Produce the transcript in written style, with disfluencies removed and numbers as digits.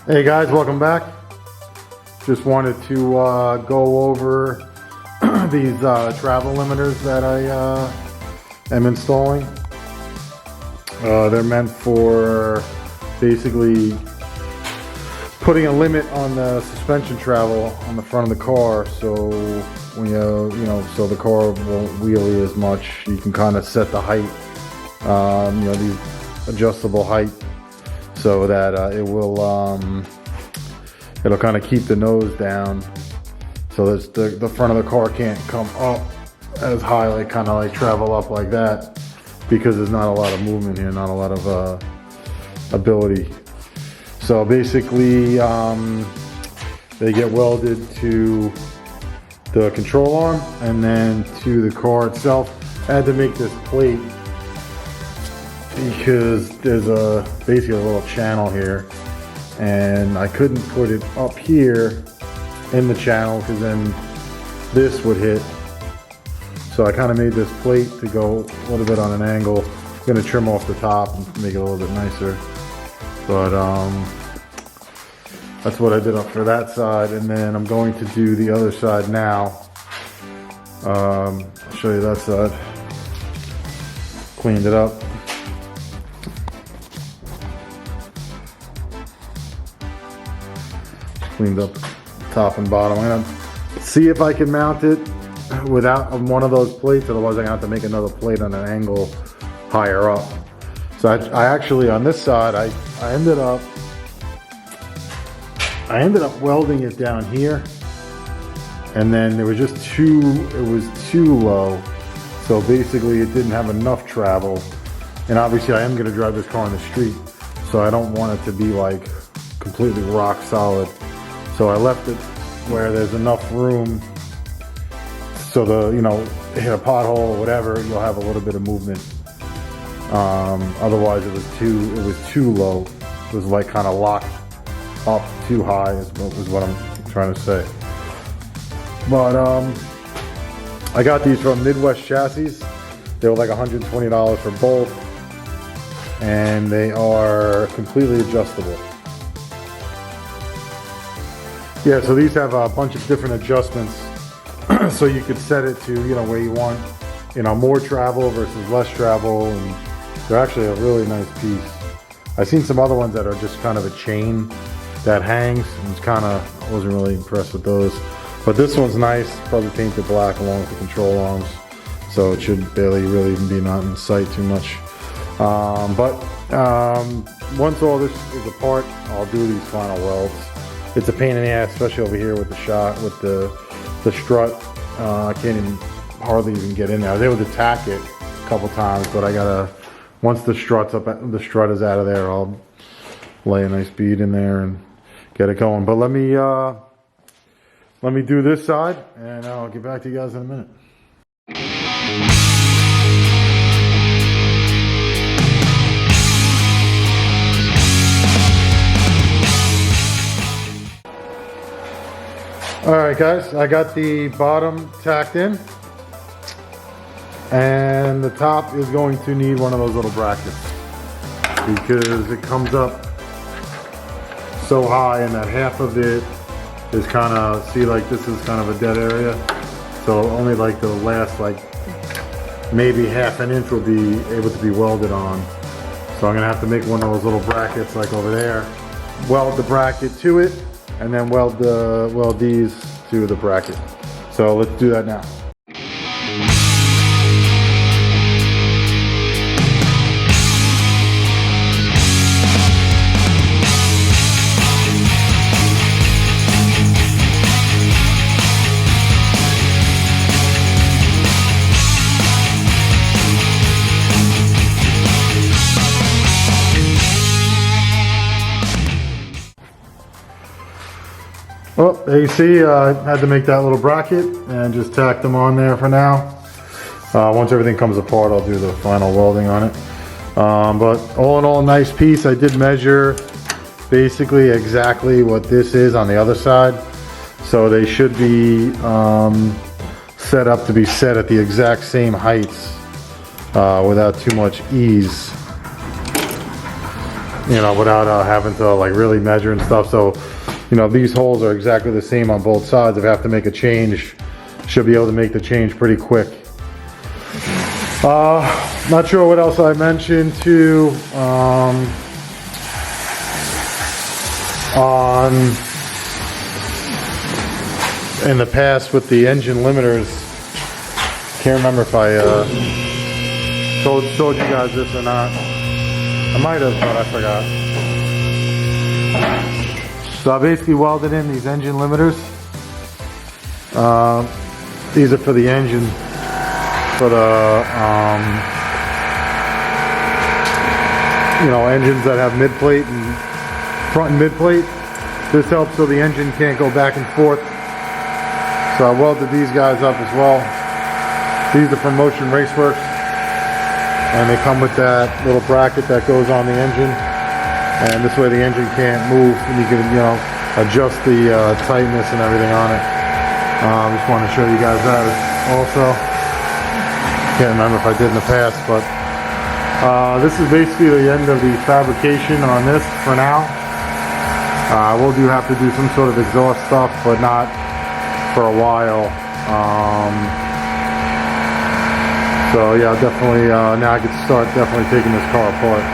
Hey guys, welcome back. Just wanted to go over these travel limiters that I am installing. They're meant for basically putting a limit on the suspension travel on the front of the car, so when so the car won't wheelie as much. You can kind of set the height, these adjustable height, so that it'll kind of keep the nose down, so that the front of the car can't come up as high, like kind of like travel up like that, because there's not a lot of movement here, not a lot of ability. So basically, they get welded to the control arm and then to the car itself. I had to make this plate because there's basically a little channel here, and I couldn't put it up here in the channel because then this would hit. So I kind of made this plate to go a little bit on an angle. I'm going to trim off the top and make it a little bit nicer. But that's what I did up for that side, and then I'm going to do the other side now. I'll show you that side. Cleaned it up. Cleaned up top and bottom. I'm gonna see if I can mount it without one of those plates, otherwise I'm gonna have to make another plate on an angle higher up. So I actually, on this side, I ended up welding it down here, and then it was too low. So basically it didn't have enough travel, and obviously I am gonna drive this car on the street, so I don't want it to be like completely rock solid. So I left it where there's enough room, so hit a pothole or whatever, you'll have a little bit of movement. Otherwise it was too low. It was like kind of locked up too high is what I'm trying to say. But I got these from Midwest Chassis. They were like $120 for both, and they are completely adjustable. Yeah, so these have a bunch of different adjustments, so you could set it to where you want more travel versus less travel, and they're actually a really nice piece. I've seen some other ones that are just kind of a chain that hangs, and I wasn't really impressed with those. But this one's nice, probably painted black along with the control arms, so it should barely really even be not in sight too much. Once all this is apart, I'll do these final welds. It's a pain in the ass, especially over here with the strut. I can't hardly even get in there. I was able to tack it a couple times, but once the strut is out of there, I'll lay a nice bead in there and get it going. But let me do this side, and I'll get back to you guys in a minute. Alright guys, I got the bottom tacked in, and the top is going to need one of those little brackets because it comes up so high, and that half of it is kind of, see, like this is kind of a dead area, so only like the last maybe half an inch will be able to be welded on. So I'm gonna have to make one of those little brackets like over there, weld the bracket to it, and then weld these to the bracket. So let's do that now. Well, there you see, I had to make that little bracket and just tack them on there for now. Once everything comes apart, I'll do the final welding on it. But all in all, nice piece. I did measure basically exactly what this is on the other side. So they should be set up to be set at the exact same heights without too much ease. you know, without having to like really measure and stuff. So, you know, these holes are exactly the same on both sides. If I have to make a change, should be able to make the change pretty quick. Not sure what else I mentioned too. On in the past with the engine limiters, can't remember if I told you guys this or not. I might have, but I forgot. So I basically welded in these engine limiters. These are for the engine, for the you know, engines that have mid plate and front and mid plate. This helps so the engine can't go back and forth. So I welded these guys up as well. These are from Motion Raceworks, and they come with that little bracket that goes on the engine, and this way the engine can't move, and you can, you know, adjust the tightness and everything on it. Just want to show you guys that also. Can't remember if I did in the past, but this is basically the end of the fabrication on this for now. I will have to do some sort of exhaust stuff, but not for a while. So yeah, definitely now I can start definitely taking this car apart.